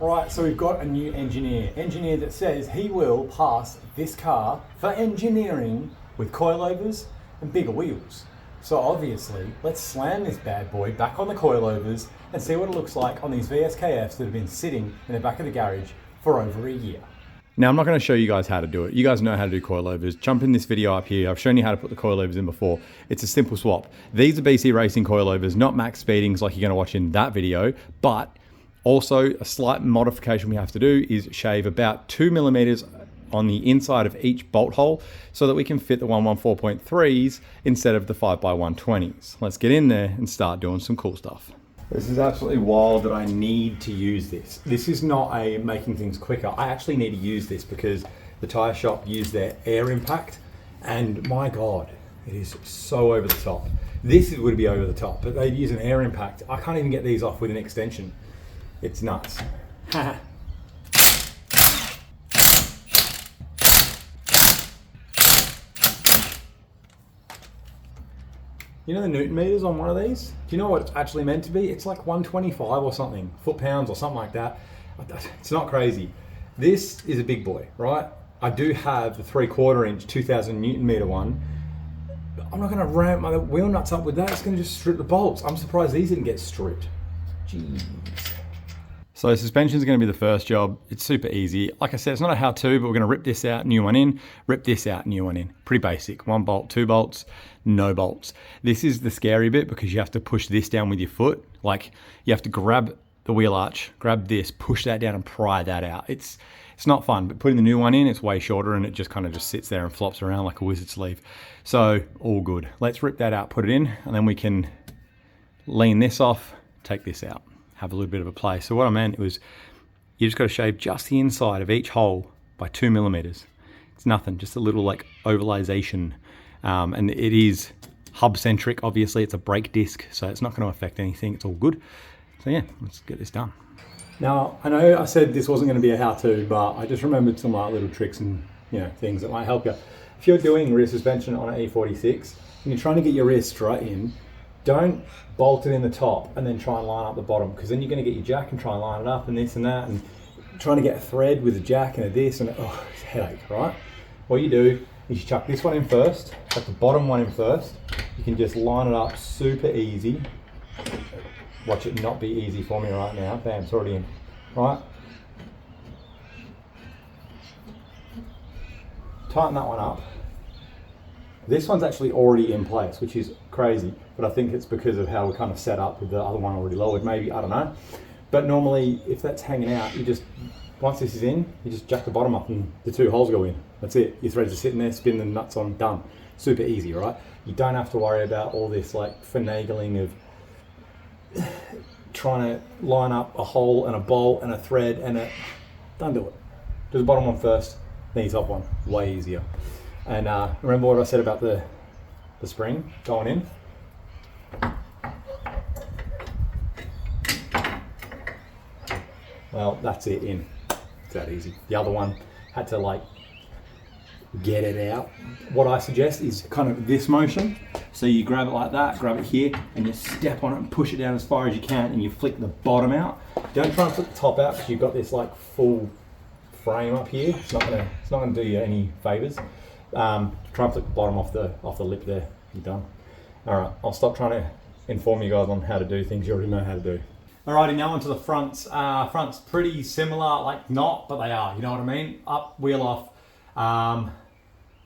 Right, so we've got a new engineer that says he will pass this car for engineering with coilovers and bigger wheels. So obviously, let's slam this bad boy back on the coilovers and see what it looks like on these VSKFs that have been sitting in the back of the garage for over a year. Now, I'm not going to show you guys how to do it. You guys know how to do coilovers. Jump in this video up here. I've shown you how to put the coilovers in before. It's a simple swap. These are BC Racing coilovers, not max speedings like you're going to watch in that video, but also a slight modification we have to do is shave about 2 millimeters on the inside of each bolt hole so that we can fit the 114.3s instead of the 5x120s. Let's get in there and start doing some cool stuff. This is absolutely wild that I need to use this. This is not a making things quicker. I actually need to use this because the tire shop used their air impact and my God, it is so over the top. This would be over the top, but they'd use an air impact. I can't even get these off with an extension. It's nuts. You know the Newton meters on one of these? Do you know what it's actually meant to be? It's like 125 or something, foot-pounds or something like that. It's not crazy. This is a big boy, right? I do have the 3/4 inch 2000 Newton meter one. I'm not gonna ramp my wheel nuts up with that. It's gonna just strip the bolts. I'm surprised these didn't get stripped. Jeez. So suspension is going to be the first job. It's super easy. Like I said, it's not a how-to, but we're going to rip this out, new one in, rip this out, new one in. Pretty basic. 1 bolt, 2 bolts, no bolts. This is the scary bit because you have to push this down with your foot. Like you have to grab the wheel arch, grab this, push that down and pry that out. It's not fun, but putting the new one in, it's way shorter and it just kind of just sits there and flops around like a wizard's sleeve. So all good. Let's rip that out, put it in, and then we can lean this off, take this out. Have a little bit of a play. So what I meant was you just got to shave just the inside of each hole by 2 millimeters. It's nothing, just a little like ovalization. And it is hub centric. Obviously it's a brake disc, so it's not going to affect anything. It's all good. So yeah, let's get this done. Now, I know I said this wasn't going to be a how-to, but I just remembered some like little tricks and things that might help you. If you're doing rear suspension on an E46 and you're trying to get your rear strut in, don't bolt it in the top and then try and line up the bottom, because then you're going to get your jack and try and line it up and this and that, and trying to get a thread with a jack and a this and oh, it's a headache, right? What you do is you chuck this one in first, chuck the bottom one in first. You can just line it up super easy. Watch it not be easy for me right now. Bam, it's already in, right? Tighten that one up. This one's actually already in place, which is crazy, but I think it's because of how we're kind of set up with the other one already lowered, maybe, I don't know. But normally, if that's hanging out, you just, once this is in, you just jack the bottom up and the 2 holes go in. That's it. Your threads are sitting there, spin the nuts on, done. Super easy, right? You don't have to worry about all this like finagling of trying to line up a hole and a bolt and a thread and a, don't do it. Do the bottom one first, then your top one, way easier. And remember what I said about the spring going in? Well, that's it, in. It's that easy. The other one had to like get it out. What I suggest is kind of this motion. So you grab it like that, grab it here, and you step on it and push it down as far as you can, and you flick the bottom out. Don't try and flick the top out because you've got this like full frame up here. It's not gonna do you any favors. Try and flick the bottom off the lip there. You're done. All right, I'll stop trying to inform you guys on how to do things you already know how to do. Alrighty, now onto the fronts. Fronts pretty similar, like not, but they are. You know what I mean? Up, wheel off.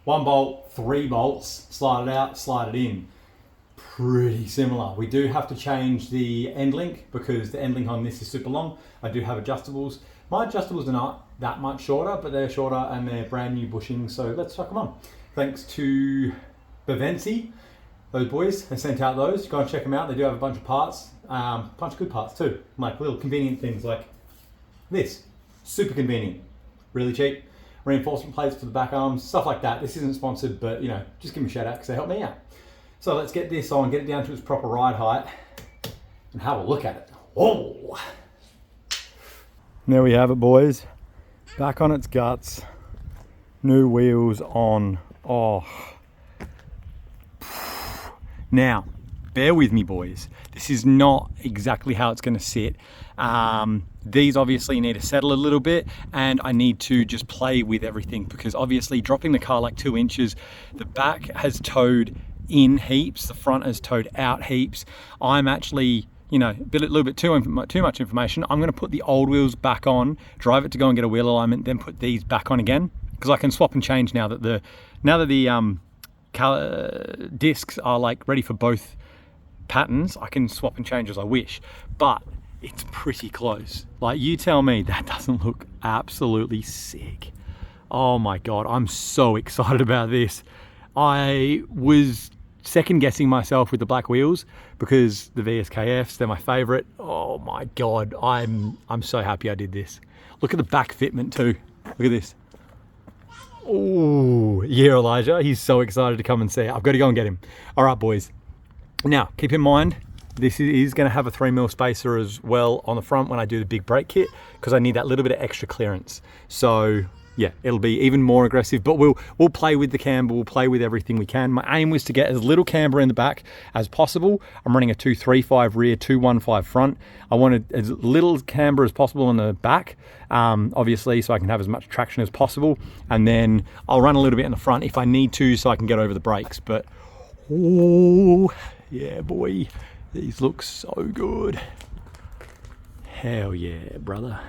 1 bolt, 3 bolts. Slide it out, slide it in. Pretty similar. We do have to change the end link because the end link on this is super long. I do have adjustables. My adjustables are not that much shorter, but they're shorter and they're brand new bushings, so let's chuck them on. Thanks to Bavenci, those boys, they sent out those. Go and check them out. They do have a bunch of parts, bunch of good parts too, like little convenient things like this. Super convenient, really cheap. Reinforcement plates for the back arms, stuff like that. This isn't sponsored, but just give them a shout out because they help me out. So let's get this on, get it down to its proper ride height and have a look at it. Whoa! There we have it, boys. Back on its guts. New wheels on. Oh. Now, bear with me, boys. This is not exactly how it's going to sit. These obviously need to settle a little bit, and I need to just play with everything, because obviously dropping the car like 2 inches, the back has towed in heaps, the front has towed out heaps. I'm actually, you know, a little bit too much information. I'm going to put the old wheels back on, drive it to go and get a wheel alignment, then put these back on again, because I can swap and change now that the discs are like ready for both patterns. I can swap and change as I wish, but it's pretty close. Like, you tell me that doesn't look absolutely sick. Oh my God, I'm so excited about this. I was second guessing myself with the black wheels because the VSKFs, they're my favorite. Oh my God, I'm so happy I did this. Look at the back fitment too. Look at this. Oh yeah, Elijah, he's so excited to come and see it. I've got to go and get him. All right, boys. Now, keep in mind, this is going to have a 3mm spacer as well on the front when I do the big brake kit, because I need that little bit of extra clearance. So yeah, it'll be even more aggressive, but we'll play with the camber, we'll play with everything we can. My aim was to get as little camber in the back as possible. I'm running a 235 rear, 215 front. I wanted as little camber as possible in the back, obviously, so I can have as much traction as possible. And then I'll run a little bit in the front if I need to, so I can get over the brakes. But oh yeah, boy, these look so good. Hell yeah, brother.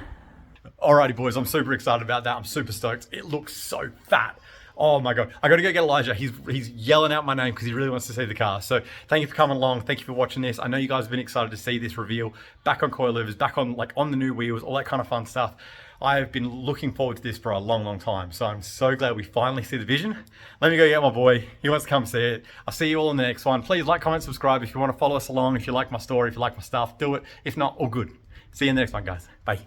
Alrighty, boys, I'm super excited about that. I'm super stoked. It looks so fat. Oh my God. I got to go get Elijah. He's yelling out my name because he really wants to see the car. So thank you for coming along. Thank you for watching this. I know you guys have been excited to see this reveal. Back on coilovers, back on on the new wheels, all that kind of fun stuff. I've been looking forward to this for a long, long time. So I'm so glad we finally see the vision. Let me go get my boy. He wants to come see it. I'll see you all in the next one. Please like, comment, subscribe if you want to follow us along. If you like my story, if you like my stuff, do it. If not, all good. See you in the next one, guys. Bye.